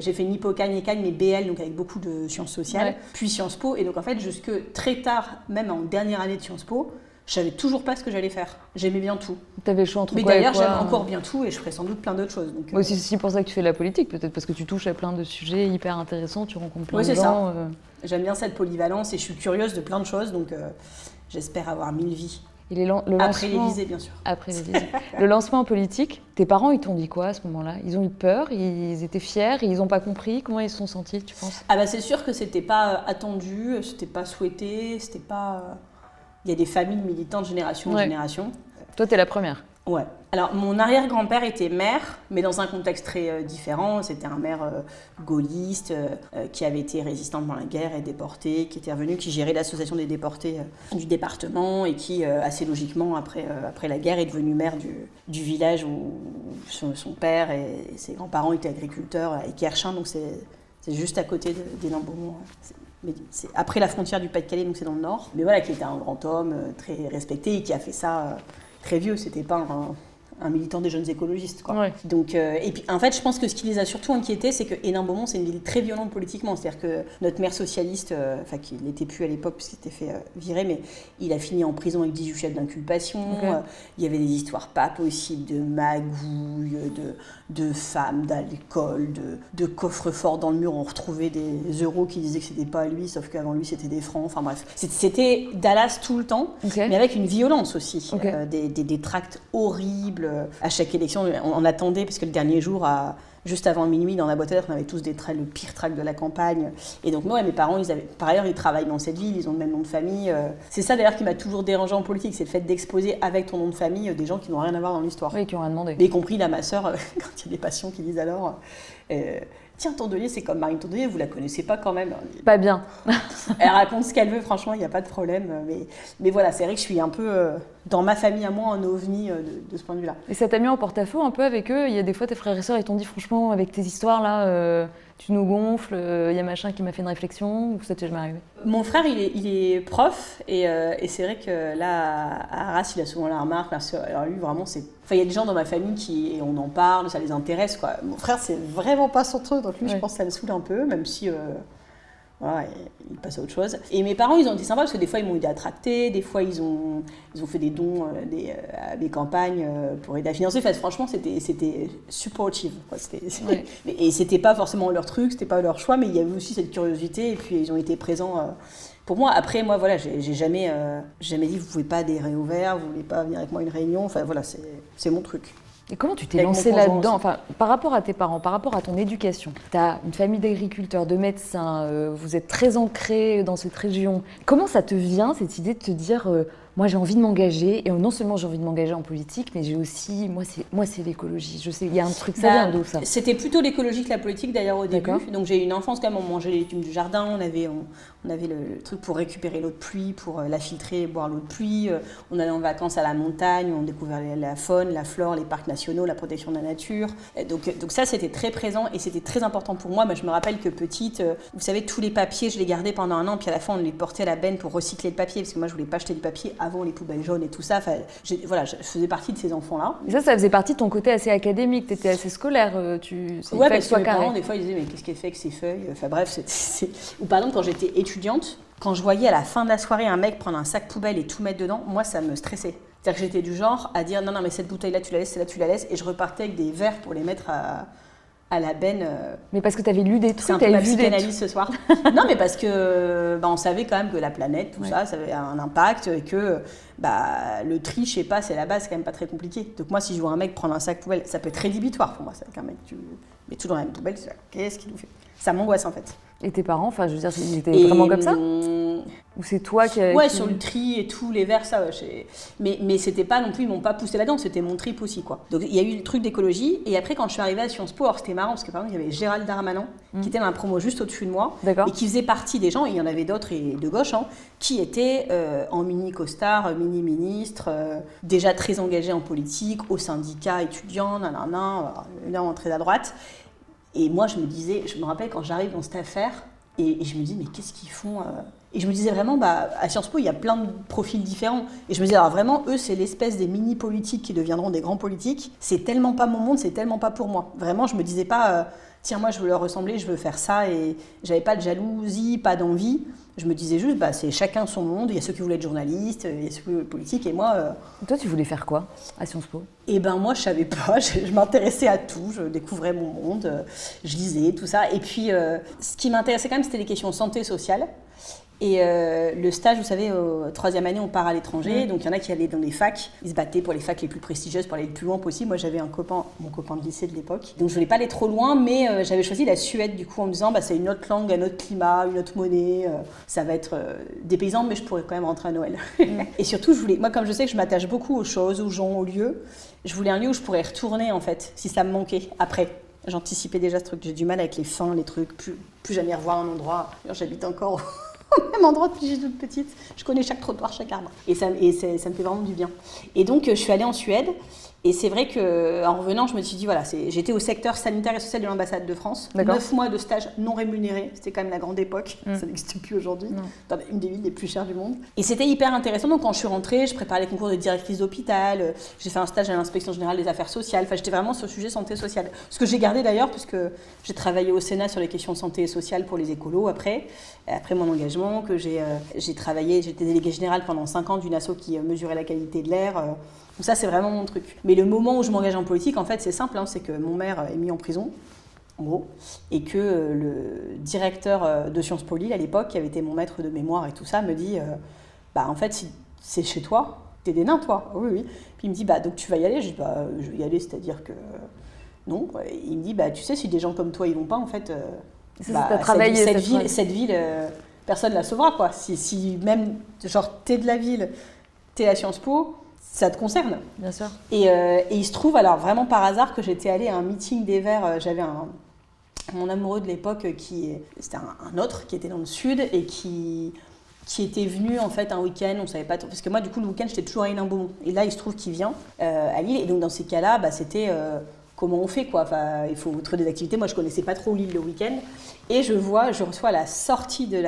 j'ai fait une Hippocagne et Cagne, mais BL, donc avec beaucoup de sciences sociales, puis Sciences Po. Et donc en fait, jusque très tard, même en dernière année de Sciences Po, je savais toujours pas ce que j'allais faire. J'aimais bien tout. T'avais le choix entre mais quoi d'ailleurs, et quoi, j'aime encore bien tout et je ferais sans doute plein d'autres choses. Donc, aussi, c'est pour ça que tu fais de la politique, peut-être parce que tu touches à plein de sujets hyper intéressants, tu rencontres plein de c'est gens. Ça. J'aime bien cette polyvalence et je suis curieuse de plein de choses, donc j'espère avoir 1000 vies. Et après l'Élysée, bien sûr. Après l'Élysée. Le lancement en politique, tes parents, ils t'ont dit quoi à ce moment-là? Ils ont eu peur, ils étaient fiers, ils n'ont pas compris. Comment ils se sont sentis, tu penses? Ah bah c'est sûr que c'était pas attendu, c'était pas souhaité, c'était pas... Il y a des familles militantes de génération en génération. Toi, t'es la première. Ouais. Alors, mon arrière-grand-père était maire, mais dans un contexte très différent. C'était un maire gaulliste qui avait été résistant pendant la guerre et déporté, qui était revenu, qui gérait l'association des déportés du département et qui, assez logiquement, après la guerre, est devenu maire du village où son père et ses grands-parents étaient agriculteurs à Équerchin, donc c'est juste à côté d'Hénin-Beaumont. Mais c'est après la frontière du Pas-de-Calais, donc c'est dans le nord. Mais voilà, qui était un grand homme très respecté et qui a fait ça très vieux. C'était pas un militant des jeunes écologistes, quoi. Ouais. Donc, et puis, en fait, je pense que ce qui les a surtout inquiétés, c'est que Hénin-Beaumont, c'est une ville très violente politiquement. C'est-à-dire que notre maire socialiste, qui n'était plus à l'époque puisqu'il s'était fait virer, mais il a fini en prison avec 18 chefs d'inculpation. Okay. Il y avait des histoires pas possibles de magouilles, de femmes à l'école, de coffres-forts dans le mur. On retrouvait des euros qui disaient que c'était pas à lui, sauf qu'avant lui, c'était des francs. Enfin bref, c'était Dallas tout le temps, mais avec une violence aussi. Des tracts horribles. À chaque élection, on attendait, parce que le dernier jour, juste avant minuit, dans la boîte aux lettres, on avait tous le pire tract de la campagne. Et donc, moi et mes parents, par ailleurs, ils travaillent dans cette ville, ils ont le même nom de famille. C'est ça d'ailleurs qui m'a toujours dérangé en politique, c'est le fait d'exposer avec ton nom de famille des gens qui n'ont rien à voir dans l'histoire. Oui, qui n'ont rien demandé. Y compris là, ma sœur, quand il y a des patients qui disent alors... Tiens, Tondelier, c'est comme Marine Tondelier, vous la connaissez pas quand même. Pas bien. Elle raconte ce qu'elle veut, franchement, il n'y a pas de problème. Mais voilà, c'est vrai que je suis un peu, dans ma famille à moi, un ovni de ce point de vue-là. Et ça t'a mis en porte-à-faux un peu avec eux? Il y a des fois, tes frères et sœurs, ils t'ont dit, franchement, avec tes histoires là, tu nous gonfles, il y a machin qui m'a fait une réflexion, ou ça t'est jamais arrivé? Mon frère, il est prof, et c'est vrai que là, à Arras, il a souvent la remarque, parce que alors lui, vraiment, c'est... Enfin, il y a des gens dans ma famille on en parle, ça les intéresse, quoi. Mon frère, c'est vraiment pas son truc, donc lui, je pense que ça le saoule un peu, même si... Voilà, il passe à autre chose. Et mes parents, ils ont été sympas parce que des fois, ils m'ont aidé à tracter, des fois, ils ont fait des dons à mes campagnes pour aider à financer. Enfin, franchement, c'était supportive, quoi. Et c'était pas forcément leur truc, c'était pas leur choix, mais il y avait aussi cette curiosité et puis ils ont été présents pour moi. Après, moi, voilà, j'ai jamais dit vous pouvez pas adhérer au Vert, vous voulez pas venir avec moi à une réunion. Enfin, voilà, c'est mon truc. Et comment tu t'es lancée là-dedans, enfin, par rapport à tes parents, par rapport à ton éducation? Tu as une famille d'agriculteurs, de médecins, vous êtes très ancrés dans cette région. Comment ça te vient, cette idée de te dire moi j'ai envie de m'engager, et non seulement j'ai envie de m'engager en politique, mais j'ai aussi, moi c'est l'écologie. Je sais, il y a un truc, ça vient d'où ça? C'était plutôt l'écologie que la politique d'ailleurs au début. Donc j'ai eu une enfance quand même, on mangeait les légumes du jardin, on avait le truc pour récupérer l'eau de pluie, pour la filtrer, boire l'eau de pluie. On allait en vacances à la montagne, on découvrait la faune, la flore, les parcs nationaux, la protection de la nature. Donc ça c'était très présent et c'était très important pour moi. Moi je me rappelle que petite, vous savez, tous les papiers, je les gardais pendant un an, puis à la fin on les portait à la benne pour recycler le papier, parce que moi je voulais pas jeter du papier avant les poubelles jaunes et tout ça. Enfin, voilà, je faisais partie de ces enfants-là. Et ça faisait partie de ton côté assez académique, tu étais assez scolaire. Ouais, parce que mes parents, des fois, ils disaient, mais qu'est-ce qu'elle fait avec ces feuilles? Enfin bref, Ou par exemple, quand j'étais étudiante, quand je voyais à la fin de la soirée un mec prendre un sac poubelle et tout mettre dedans, moi, ça me stressait. C'est-à-dire que j'étais du genre à dire, non, mais cette bouteille-là, tu la laisses, celle-là, tu la laisses, et je repartais avec des verres pour les mettre à la benne. Mais parce que tu avais lu des trucs, c'est un peu ma psychanalyse ce soir. Non, mais parce que on savait quand même que la planète, tout ça avait un impact et que le tri, je sais pas, c'est la base, c'est quand même pas très compliqué. Donc moi, si je vois un mec prendre un sac poubelle, ça peut être rédhibitoire pour moi. C'est qu'un mec, tu mets tout dans la même poubelle, tu dis, qu'est-ce qu'il nous fait? Ça m'angoisse en fait. Et tes parents, enfin, je veux dire, ils étaient vraiment comme ça? Ou c'est toi qui... Ouais, sur le tri et tout, les verres, ça, mais c'était pas non plus, ils m'ont pas poussé là-dedans, c'était mon trip aussi, quoi. Donc il y a eu le truc d'écologie, et après, quand je suis arrivée à Sciences Po, alors c'était marrant, parce que par exemple, il y avait Gérald Darmanin, qui était dans la promo juste au-dessus de moi, et qui faisait partie des gens, et il y en avait d'autres, et de gauche, qui étaient en mini-costard, mini-ministre, déjà très engagés en politique, au syndicat étudiant, évidemment très à droite. Et moi, je me rappelle quand j'arrive dans cette affaire, et je me dis, mais qu'est-ce qu'ils font Et je me disais vraiment, à Sciences Po, il y a plein de profils différents. Et je me disais, alors vraiment, eux, c'est l'espèce des mini-politiques qui deviendront des grands politiques. C'est tellement pas mon monde, c'est tellement pas pour moi. Vraiment, je me disais pas, tiens, moi, je veux leur ressembler, je veux faire ça. Et j'avais pas de jalousie, pas d'envie. Je me disais juste, c'est chacun son monde. Il y a ceux qui voulaient être journalistes, il y a ceux qui voulaient être politiques. Et moi... Toi, tu voulais faire quoi à Sciences Po? Et moi, je savais pas. Je m'intéressais à tout. Je découvrais mon monde. Je lisais, tout ça. Et puis, ce qui m'intéressait quand même, c'était les questions santé sociale. Et le stage, vous savez, troisième année, on part à l'étranger. Donc, il y en a qui allaient dans les facs. Ils se battaient pour les facs les plus prestigieuses, pour aller le plus loin possible. Moi, j'avais mon copain de lycée de l'époque. Donc, je voulais pas aller trop loin, mais j'avais choisi la Suède, du coup, en me disant, c'est une autre langue, un autre climat, une autre monnaie. Ça va être dépaysant, mais je pourrais quand même rentrer à Noël. Et surtout, moi, comme je sais que je m'attache beaucoup aux choses, aux gens, aux lieux, je voulais un lieu où je pourrais retourner, en fait, si ça me manquait, après. J'anticipais déjà ce truc. J'ai du mal avec les fins, les trucs. Plus jamais revoir un endroit. J'habite encore au même endroit depuis que j'étais toute petite. Je connais chaque trottoir, chaque arbre. Et ça me fait vraiment du bien. Et donc, je suis allée en Suède. Et c'est vrai qu'en revenant, je me suis dit, voilà, j'étais au secteur sanitaire et social de l'ambassade de France. 9 mois de stage non rémunéré. C'était quand même la grande époque. Ça n'existe plus aujourd'hui. Dans une des villes les plus chères du monde. Et c'était hyper intéressant. Donc, quand je suis rentrée, je préparais les concours de directrice d'hôpital. J'ai fait un stage à l'inspection générale des affaires sociales. Enfin, j'étais vraiment sur le sujet santé sociale. Ce que j'ai gardé d'ailleurs, puisque j'ai travaillé au Sénat sur les questions santé et sociale pour les écolos après mon engagement, que j'ai travaillé, j'étais déléguée générale pendant 5 ans d'une asso qui mesurait la qualité de l'air. Donc ça, c'est vraiment mon truc. Mais le moment où je m'engage en politique, en fait, c'est simple. C'est que mon maire est mis en prison, en gros, et que le directeur de Sciences Po Lille, à l'époque, qui avait été mon maître de mémoire et tout ça, me dit, en fait, si c'est chez toi, t'es des nains, toi. Oui. Puis il me dit, donc tu vas y aller. Je dis, je vais y aller, c'est-à-dire que non. Et il me dit, tu sais, si des gens comme toi, ils vont pas, en fait, cette ville, personne la sauvera, quoi. Si même, genre, t'es de la ville, t'es à Sciences Po, ça te concerne. Bien sûr. Et il se trouve, alors vraiment par hasard, que j'étais allée à un meeting des Verts. J'avais mon amoureux de l'époque, c'était un autre qui était dans le sud et qui était venu en fait un week-end, on savait pas trop, parce que moi du coup le week-end j'étais toujours à Hénin-Beaumont. Et là il se trouve qu'il vient à Lille, et donc dans ces cas-là, c'était comment on fait, quoi. Enfin, il faut trouver des activités. Moi je connaissais pas trop Lille le week-end. Et je reçois à la sortie de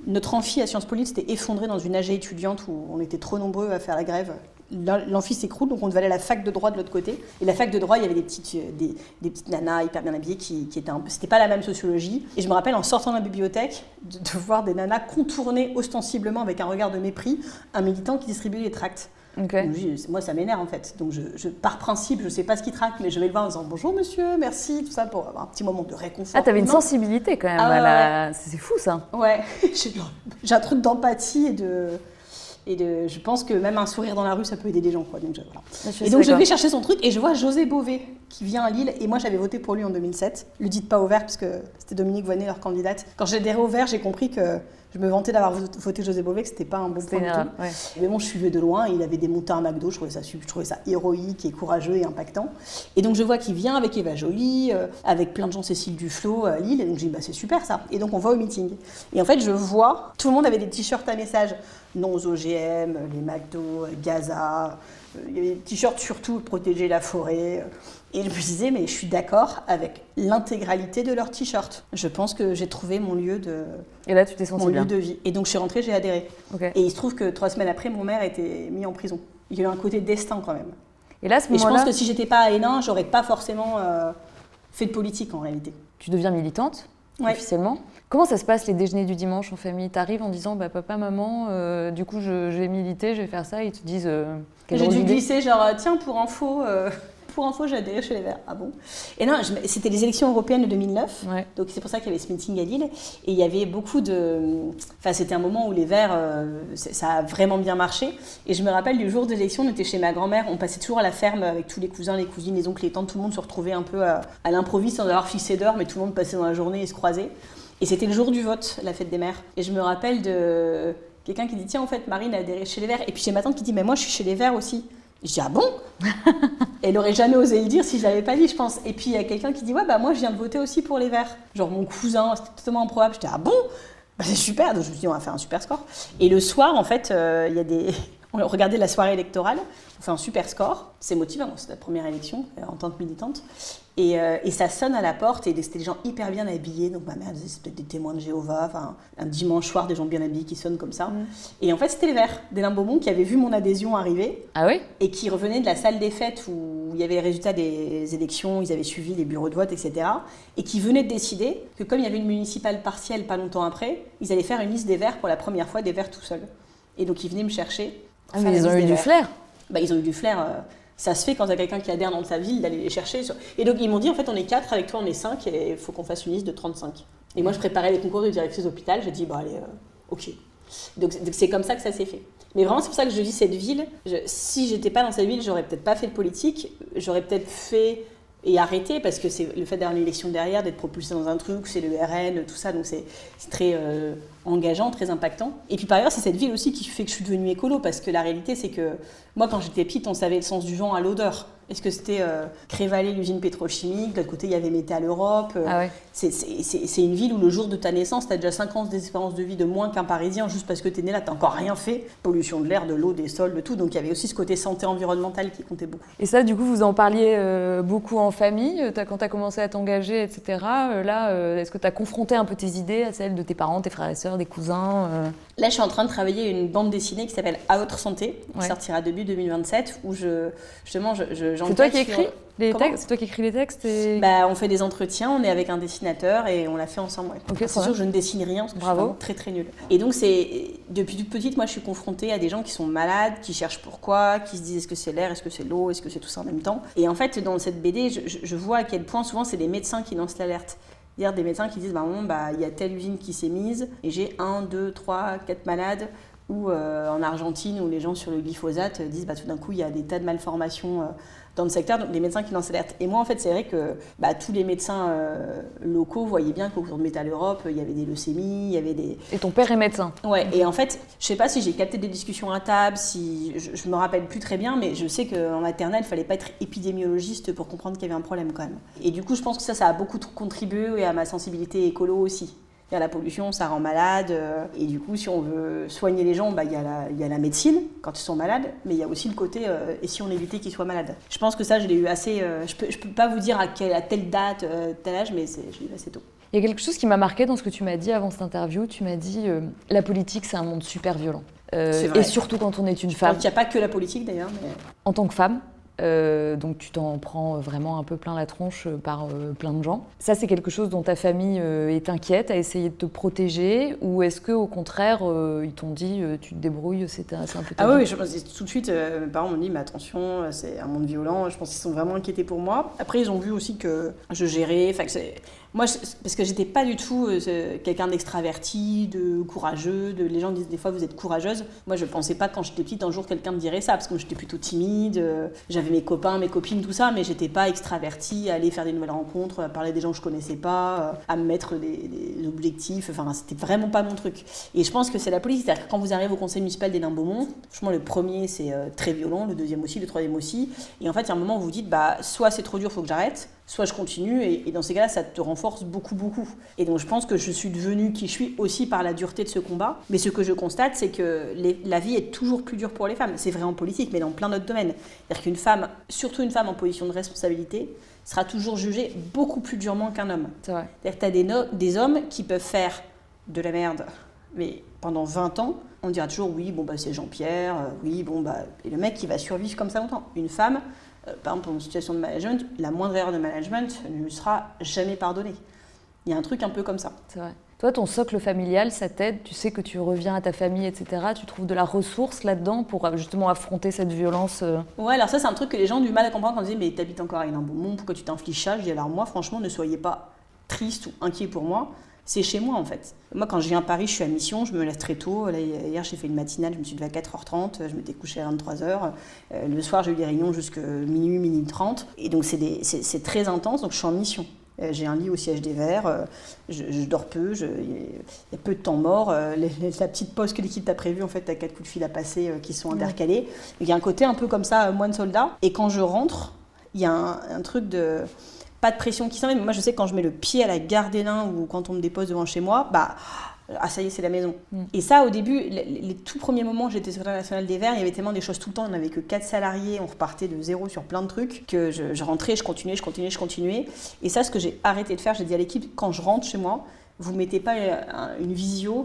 notre amphi à Sciences Po Lille s'était effondré dans une AG étudiante où on était trop nombreux à faire la grève. L'amphi s'écroule, donc on devait aller à la fac de droit de l'autre côté. Et la fac de droit, il y avait des petites nanas hyper bien habillées qui étaient un peu... C'était pas la même sociologie. Et je me rappelle, en sortant de la bibliothèque, de voir des nanas contourner ostensiblement, avec un regard de mépris, un militant qui distribuait des tracts. Okay. Donc, moi, ça m'énerve en fait. Donc, par principe, je sais pas ce qu'il traque, mais je vais le voir en disant bonjour monsieur, merci, tout ça, pour avoir un petit moment de réconfort. Ah, t'avais une sensibilité quand même. C'est fou ça. Ouais, j'ai un truc d'empathie je pense que même un sourire dans la rue, ça peut aider des gens, quoi. Donc, voilà. Et donc je vais chercher son truc et je vois José Bové qui vient à Lille. Et moi, j'avais voté pour lui en 2007. Le dites pas au Vert, parce que c'était Dominique Voynet, leur candidate. Quand j'ai adhéré au Vert, j'ai compris que je me vantais d'avoir voté José Bové, que c'était pas un bon point du tout. Ouais. Mais bon, je suivais de loin. Il avait des montées à McDo. Je trouvais ça héroïque et courageux et impactant. Et donc je vois qu'il vient avec Eva Joly, avec plein de gens, Cécile Duflot à Lille. Et donc je dis, c'est super ça. Et donc on va au meeting. Et en fait, je vois, tout le monde avait des t-shirts à message. non aux OGM, les McDo, Gaza. Il y avait des t-shirts surtout protéger la forêt. Et je me disais, mais je suis d'accord avec l'intégralité de leurs t-shirts. Je pense que j'ai trouvé mon lieu de, Et là, tu t'es sentie bien. lieu de vie. Et donc je suis rentrée, j'ai adhéré. Okay. Et il se trouve que 3 semaines après, mon maire a été mis en prison. Il y a eu un côté destin quand même. Et là, à ce Et je moment-là, pense que si j'étais pas à Hénin, j'aurais pas forcément fait de politique en réalité. tu deviens militante, Ouais. officiellement. Comment ça se passe les déjeuners du dimanche en famille? T'arrives en disant papa, maman, du coup je vais militer, je vais faire ça, et ils te disent quelle J'ai drôle dû d'idée. glisser genre tiens pour info j'ai adhéré chez les Verts. Ah bon? Et non, c'était les élections européennes de 2009. Ouais. Donc c'est pour ça qu'il y avait ce meeting à Lille. Et il y avait beaucoup de... Enfin c'était un moment où les Verts, ça a vraiment bien marché. Et je me rappelle du jour de l'élection, on était chez ma grand-mère, on passait toujours à la ferme avec tous les cousins, les cousines, les oncles, les tantes, tout le monde se retrouvait un peu à l'improviste sans avoir fixé d'heure, mais tout le monde passait dans la journée et se croisait. Et c'était le jour du vote, la fête des mères. Et je me rappelle de quelqu'un qui dit tiens en fait Marine a adhéré chez les Verts. Et puis j'ai ma tante qui dit mais moi je suis chez les Verts aussi. Et je dis ah bon? Elle aurait jamais osé le dire si je l'avais pas dit, je pense. Et puis il y a quelqu'un qui dit ouais bah moi je viens de voter aussi pour les Verts. Genre mon cousin, c'était totalement improbable. Je dis ah bon? Bah, c'est super. Donc je me suis dit on va faire un super score. Et le soir en fait il y a des on regardait la soirée électorale, on fait un super score, c'est motivant, c'est la première élection en tant que militante. Et ça sonne à la porte et c'était des gens hyper bien habillés, donc ma mère disait c'est peut-être des témoins de Jéhovah, enfin un dimanche soir des gens bien habillés qui sonnent comme ça. Et en fait c'était les Verts d'Hénin Beaumont qui avaient vu mon adhésion arriver. Ah oui? Et qui revenaient de la salle des fêtes où il y avait les résultats des élections, ils avaient suivi les bureaux de vote, etc. Et qui venaient de décider que comme il y avait une municipale partielle pas longtemps après, ils allaient faire une liste des Verts pour la première fois, des Verts tout seuls. Et donc ils venaient me chercher. Ah mais ils ont eu du flair. Bah, ils ont eu du flair. Ça se fait quand il y a quelqu'un qui adhère dans sa ville d'aller les chercher. Et donc ils m'ont dit en fait on est 4, avec toi on est 5 et il faut qu'on fasse une liste de 35. Et moi je préparais les concours de directrice d'hôpital, j'ai dit bon allez, ok. Donc c'est comme ça que ça s'est fait. Mais vraiment c'est pour ça que je dis cette ville, si j'étais pas dans cette ville j'aurais peut-être pas fait de politique, j'aurais peut-être fait et arrêté parce que c'est le fait d'avoir une élection derrière, d'être propulsé dans un truc, c'est le RN, tout ça, donc c'est très engageant, très impactant. Et puis par ailleurs, c'est cette ville aussi qui fait que je suis devenue écolo parce que la réalité, c'est que moi, quand j'étais petite, on savait le sens du vent à l'odeur. Est-ce que c'était Crévalé, l'usine pétrochimique, de l'autre côté, il y avait Métal Europe. Ah ouais. C'est une ville où le jour de ta naissance, tu as déjà 5 ans d'espérance de vie de moins qu'un Parisien juste parce que tu es né là, tu n'as encore rien fait. Pollution de l'air, de l'eau, des sols, de tout. Donc il y avait aussi ce côté santé environnementale qui comptait beaucoup. Et ça, du coup, vous en parliez beaucoup en famille, quand tu as commencé à t'engager, etc. Est-ce que tu as confronté un peu tes idées à celles de tes parents, tes frères et sœurs, des cousins Là, je suis en train de travailler une bande dessinée qui s'appelle À Autre Santé, qui Ouais. sortira début 2027, où c'est toi qui écris les Comment textes? C'est toi qui écris les textes et... Bah, on fait des entretiens, on est avec un dessinateur et on l'a fait ensemble. Ouais. Ok, C'est trop sûr bien. que je ne dessine rien parce que Bravo. je suis vraiment très très nulle. Et donc, depuis toute petite, moi je suis confrontée à des gens qui sont malades, qui cherchent pourquoi, qui se disent est-ce que c'est l'air, est-ce que c'est l'eau, est-ce que c'est tout ça en même temps. Et en fait, dans cette BD, je vois à quel point souvent c'est des médecins qui lancent l'alerte. C'est-à-dire des médecins qui disent il y a telle usine qui s'est mise et j'ai 1, 2, 3, 4 malades. Ou en Argentine, où les gens sur le glyphosate disent tout d'un coup il y a des tas de malformations dans le secteur, donc les médecins qui lancent l'alerte. Et moi en fait c'est vrai que tous les médecins locaux voyaient bien qu'au cours de Métal Europe il y avait des leucémies, il y avait des... Et ton père est médecin? Ouais, et en fait je sais pas si j'ai capté des discussions à table, si je me rappelle plus très bien, mais je sais qu'en maternelle il fallait pas être épidémiologiste pour comprendre qu'il y avait un problème quand même. Et du coup je pense que ça a beaucoup contribué à ma sensibilité écolo aussi. La pollution, ça rend malade. Et du coup, si on veut soigner les gens, il y a la médecine quand ils sont malades, mais il y a aussi le côté et si on évitait qu'ils soient malades. Je pense que ça, je l'ai eu assez. Je peux pas vous dire à telle date, tel âge, mais je l'ai eu assez tôt. Il y a quelque chose qui m'a marqué dans ce que tu m'as dit avant cette interview. Tu m'as dit la politique, c'est un monde super violent. C'est vrai. Et surtout quand on est une femme. Il n'y a pas que la politique d'ailleurs. Mais... En tant que femme, donc tu t'en prends vraiment un peu plein la tronche par plein de gens. Ça, c'est quelque chose dont ta famille est inquiète, a essayé de te protéger, ou est-ce qu'au contraire, ils t'ont dit tu te débrouilles, c'est un peu ta Ah vie. oui, je pense tout de suite, mes parents m'ont dit mais attention, c'est un monde violent. Je pense qu'ils sont vraiment inquiétés pour moi. Après, ils ont vu aussi que je gérais. Moi, parce que j'étais pas du tout quelqu'un d'extraverti, de courageux. Les gens disent des fois vous êtes courageuse. Moi, je pensais pas quand j'étais petite un jour quelqu'un me dirait ça, parce que moi, j'étais plutôt timide. J'avais mes copains, mes copines, tout ça, mais j'étais pas extravertie à aller faire des nouvelles rencontres, à parler des gens que je connaissais pas, à me mettre des objectifs. Enfin, c'était vraiment pas mon truc. Et je pense que c'est la politique. C'est-à-dire que quand vous arrivez au conseil municipal d'Hénin Beaumont, franchement, le premier c'est très violent, le deuxième aussi, le troisième aussi. Et en fait, il y a un moment où vous dites soit c'est trop dur, faut que j'arrête. soit je continue, et dans ces cas-là, ça te renforce beaucoup, beaucoup. Et donc je pense que je suis devenue qui je suis aussi par la dureté de ce combat. Mais ce que je constate, c'est que la vie est toujours plus dure pour les femmes. C'est vrai en politique, mais dans plein d'autres domaines. C'est-à-dire qu'une femme, surtout une femme en position de responsabilité, sera toujours jugée beaucoup plus durement qu'un homme. C'est vrai. C'est-à-dire que tu as des hommes qui peuvent faire de la merde, mais pendant 20 ans, on dira toujours oui, bon, bah, c'est Jean-Pierre, oui, bon, bah, et le mec qui va survivre comme ça longtemps. Une femme, par exemple, dans une situation de management, la moindre erreur de management ne lui sera jamais pardonnée. Il y a un truc un peu comme ça. C'est vrai. Toi, ton socle familial, ça t'aide, tu sais que tu reviens à ta famille, etc. Tu trouves de la ressource là-dedans pour justement affronter cette violence Ouais, alors ça, c'est un truc que les gens ont du mal à comprendre quand on dit mais t'habites encore avec un bon monde, pourquoi tu t'infliges ça? Je dis alors moi, franchement, ne soyez pas triste ou inquiet pour moi. C'est chez moi en fait. Moi quand je viens à Paris, je suis à mission, je me lève très tôt. Là, hier j'ai fait une matinale, je me suis levée à 4h30, je m'étais couchée à 23h. Le soir j'ai eu des réunions jusqu'à minuit 30. Et donc c'est très intense, donc je suis en mission. J'ai un lit au siège des Verts, je dors peu, il y a peu de temps mort. La petite pause que l'équipe t'a prévue, en fait, t'as 4 coups de fil à passer qui sont intercalés. Il y a un côté un peu comme ça, moine soldat. Et quand je rentre, il y a un truc de... Pas de pression qui s'en met, mais moi je sais que quand je mets le pied à la gare des Nains ou quand on me dépose devant chez moi, bah ça y est, c'est la maison. Et ça, au début, les tout premiers moments où j'étais secrétaire nationale des Verts, il y avait tellement des choses tout le temps, on n'avait que 4 salariés, on repartait de zéro sur plein de trucs, que je rentrais, je continuais. Et ça, ce que j'ai arrêté de faire, j'ai dit à l'équipe, quand je rentre chez moi, vous ne mettez pas une visio,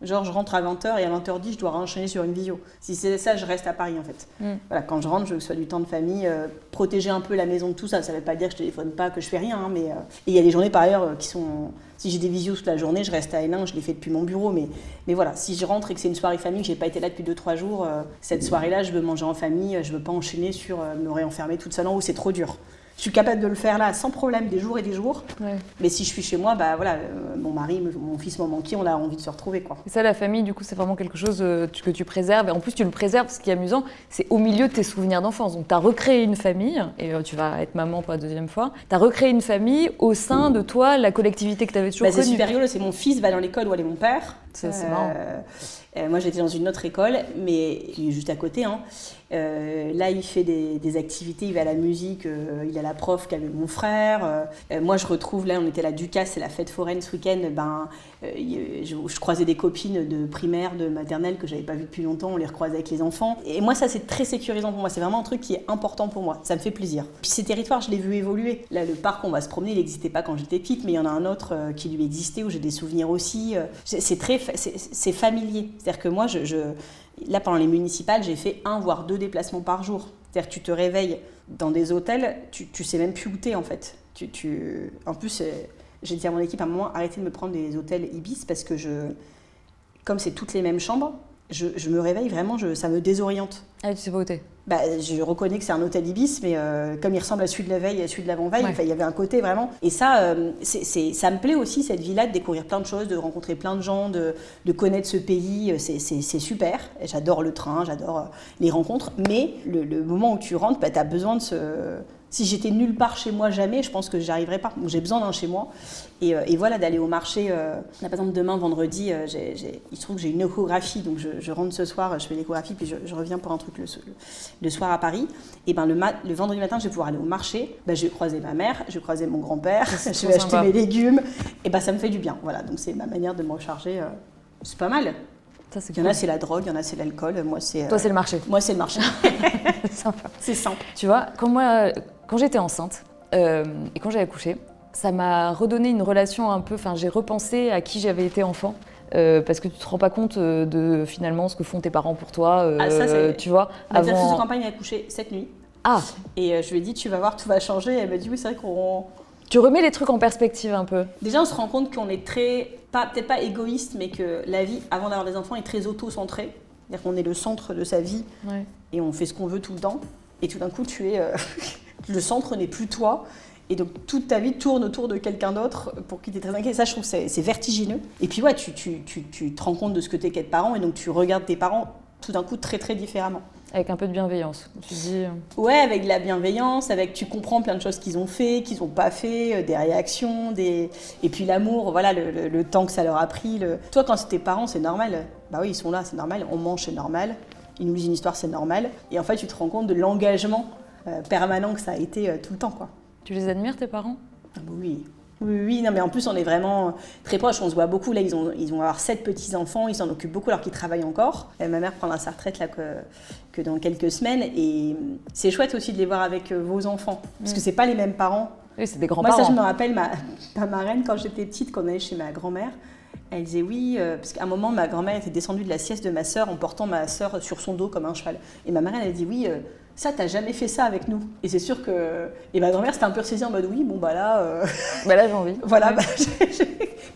genre je rentre à 20h et à 20h10, je dois enchaîner sur une visio. Si c'est ça, je reste à Paris en fait. Voilà, quand je rentre, je veux que ce soit du temps de famille, protéger un peu la maison de tout ça. Ça ne veut pas dire que je téléphone pas, que je fais rien, mais... Et il y a des journées par ailleurs qui sont... Si j'ai des visios toute la journée, je reste à Hénin, je les fais depuis mon bureau, mais voilà, si je rentre et que c'est une soirée famille, que j'ai pas été là depuis 2-3 jours, cette soirée-là, je veux manger en famille, je veux pas enchaîner sur me réenfermer toute seule en haut, c'est trop dur. Je suis capable de le faire là sans problème des jours et des jours. Ouais. Mais si je suis chez moi, bah voilà, mon mari, mon fils m'ont manqué, on a envie de se retrouver quoi. Et ça, la famille, du coup, c'est vraiment quelque chose que tu préserves. Et en plus, tu le préserves. Ce qui est amusant, c'est au milieu de tes souvenirs d'enfance. Donc, tu as recréé une famille, et tu vas être maman pour la deuxième fois. Tu as recréé une famille au sein de toi, la collectivité que tu avais toujours connue. C'est super rigolo. C'est mon fils va dans l'école où allait mon père. C'est marrant. Moi, j'étais dans une autre école, mais qui est juste à côté. Hein. Là, il fait des activités, il va à la musique, il a la prof qu'avait mon frère. Moi, je retrouve, là, on était à la Ducasse, c'est la fête foraine ce week-end. Je croisais des copines de primaire, de maternelle que j'avais pas vues depuis longtemps, on les recroisait avec les enfants. Et moi, ça, c'est très sécurisant pour moi. C'est vraiment un truc qui est important pour moi. Ça me fait plaisir. Puis ces territoires, je l'ai vu évoluer. Là, le parc, on va se promener, il n'existait pas quand j'étais petite, mais il y en a un autre qui lui existait, où j'ai des souvenirs aussi. C'est familier. C'est-à-dire que moi, là, pendant les municipales, j'ai fait 1 voire 2 déplacements par jour. C'est-à-dire que tu te réveilles dans des hôtels, tu sais même plus où t'es en fait. En plus, j'ai dit à mon équipe à un moment, arrêtez de me prendre des hôtels Ibis parce que comme c'est toutes les mêmes chambres, je me réveille vraiment, ça me désoriente. Ah, tu sais pas où t'es? Bah, je reconnais que c'est un hôtel Ibis, mais comme il ressemble à celui de la veille et à celui de l'avant-veille, il y avait un côté vraiment... Et ça, ça me plaît aussi, cette vie-là, de découvrir plein de choses, de rencontrer plein de gens, de connaître ce pays, c'est super. Et j'adore le train, j'adore les rencontres, mais le moment où tu rentres, bah, tu as besoin de Si j'étais nulle part chez moi jamais, je pense que j'y arriverais pas. J'ai besoin d'un chez moi. Et voilà, d'aller au marché. Là, par exemple, demain, vendredi, il se trouve que j'ai une échographie, donc je rentre ce soir, je fais l'échographie, puis je reviens pour un truc le soir à Paris. Et ben le vendredi matin, je vais pouvoir aller au marché. Ben, je vais croiser ma mère, je vais croiser mon grand-père, je vais acheter mes légumes. Et ben ça me fait du bien. Voilà, donc c'est ma manière de me recharger. C'est pas mal. Ça, c'est il y en a, c'est la drogue, il y en a, c'est l'alcool. Moi, c'est... Toi, c'est le marché. Moi, c'est le marché. C'est sympa. C'est simple. Tu vois, quand j'étais enceinte et quand j'ai accouché, ça m'a redonné une relation un peu... Enfin, j'ai repensé à qui j'avais été enfant. Parce que tu te rends pas compte de finalement ce que font tes parents pour toi. Tu vois, ma directrice de campagne a accouché cette nuit. Ah. Et je lui ai dit, tu vas voir, tout va changer. Et elle m'a dit, oui, c'est vrai qu'on... Tu remets les trucs en perspective un peu. Déjà, on se rend compte qu'on est peut-être pas égoïste, mais que la vie, avant d'avoir des enfants, est très auto-centrée. C'est-à-dire qu'on est le centre de sa vie et on fait ce qu'on veut tout le temps. Et tout d'un coup, le centre n'est plus toi. Et donc, toute ta vie tourne autour de quelqu'un d'autre pour qui tu es très inquiet. Ça, je trouve que c'est vertigineux. Et puis, ouais, tu te rends compte de ce que t'es qu'être parent. Et donc, tu regardes tes parents tout d'un coup très, très différemment. Avec un peu de bienveillance, tu dis... Ouais, avec de la bienveillance, tu comprends plein de choses qu'ils ont fait, qu'ils n'ont pas fait, des réactions, et puis l'amour, voilà, le temps que ça leur a pris. Toi, quand c'est tes parents, c'est normal. Bah oui, ils sont là, c'est normal. On mange, c'est normal. Ils nous lisent une histoire, c'est normal. Et en fait, tu te rends compte de l'engagement permanent que ça a été tout le temps, quoi. Tu les admires, tes parents? Ah bah oui. Oui, non, mais en plus, on est vraiment très proches, on se voit beaucoup. Là, ils vont avoir 7 petits-enfants, ils s'en occupent beaucoup alors qu'ils travaillent encore. Ma mère prendra sa retraite là, que dans quelques semaines. Et c'est chouette aussi de les voir avec vos enfants, parce que c'est pas les mêmes parents. Oui, c'est des grands-parents. Moi, ça, je me rappelle, ma marraine, quand j'étais petite, quand on allait chez ma grand-mère, elle disait oui, parce qu'à un moment, ma grand-mère était descendue de la sieste de ma sœur en portant ma sœur sur son dos comme un cheval. Et ma marraine, elle dit oui, ça, t'as jamais fait ça avec nous. Et c'est sûr que... Et ma grand-mère, c'était un peu ressaisie en mode oui, bon, bah là... Bah là, j'ai envie. Voilà, Ouais.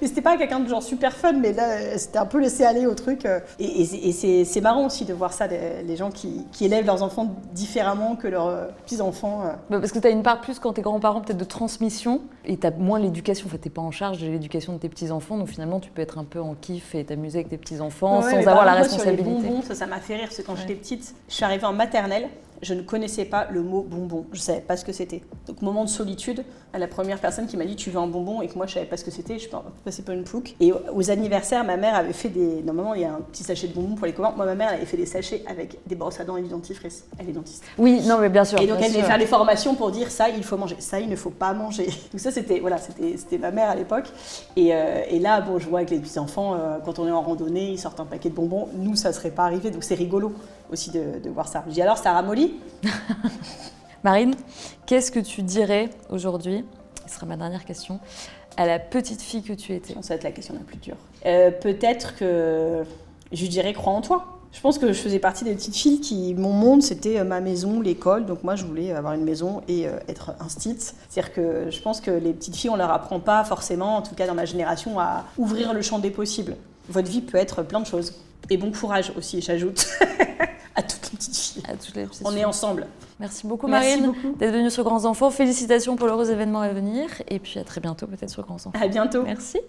mais c'était pas quelqu'un de genre super fun, mais là, c'était un peu laissé aller au truc. Et c'est marrant aussi de voir ça, les gens qui élèvent leurs enfants différemment que leurs petits-enfants. Bah, parce que tu as une part plus quand t'es grands-parents, peut-être de transmission, et tu as moins l'éducation. En fait, t'es pas en charge de l'éducation de tes petits-enfants, donc finalement, tu peux être un peu en kiff et t'amuser avec tes petits-enfants sans avoir la responsabilité. Sur les bonbons, ça m'a fait rire, parce que quand j'étais petite, je suis arrivée en maternelle, je ne connaissais pas le mot bonbon, je ne savais pas ce que c'était. Donc moment de solitude, à la première personne qui m'a dit tu veux un bonbon et que moi je ne savais pas ce que c'était, je suis passée pour une plouc. Et aux anniversaires, ma mère avait fait des... Normalement il y a un petit sachet de bonbons pour les copains, moi ma mère elle avait fait des sachets avec des brosses à dents et du dentifrice, elle est dentiste. Oui, non mais bien sûr. Et donc bien elle devait sûr. faire des formations pour dire ça il faut manger, ça il ne faut pas manger. Donc ça c'était ma mère à l'époque. Et là bon je vois avec les petits enfants, quand on est en randonnée, ils sortent un paquet de bonbons, nous ça serait pas arrivé, donc c'est rigolo aussi de voir ça. Je dis alors ça ramollit. Marine, qu'est-ce que tu dirais aujourd'hui, ce sera ma dernière question, à la petite fille que tu étais? Ça va être la question la plus dure. Peut-être que je dirais crois en toi. Je pense que je faisais partie des petites filles qui, mon monde, c'était ma maison, l'école. Donc moi, je voulais avoir une maison et être instite. C'est-à-dire que je pense que les petites filles, on leur apprend pas forcément, en tout cas dans ma génération, à ouvrir le champ des possibles. Votre vie peut être plein de choses. Et bon courage aussi, j'ajoute, à toutes les petites filles. À toutes les petites On filles. est ensemble. Merci beaucoup Merci Marine beaucoup. d'être venue sur Grands Enfants. Félicitations pour l'heureux événement à venir et puis à très bientôt peut-être sur Grands Enfants. À bientôt. Merci.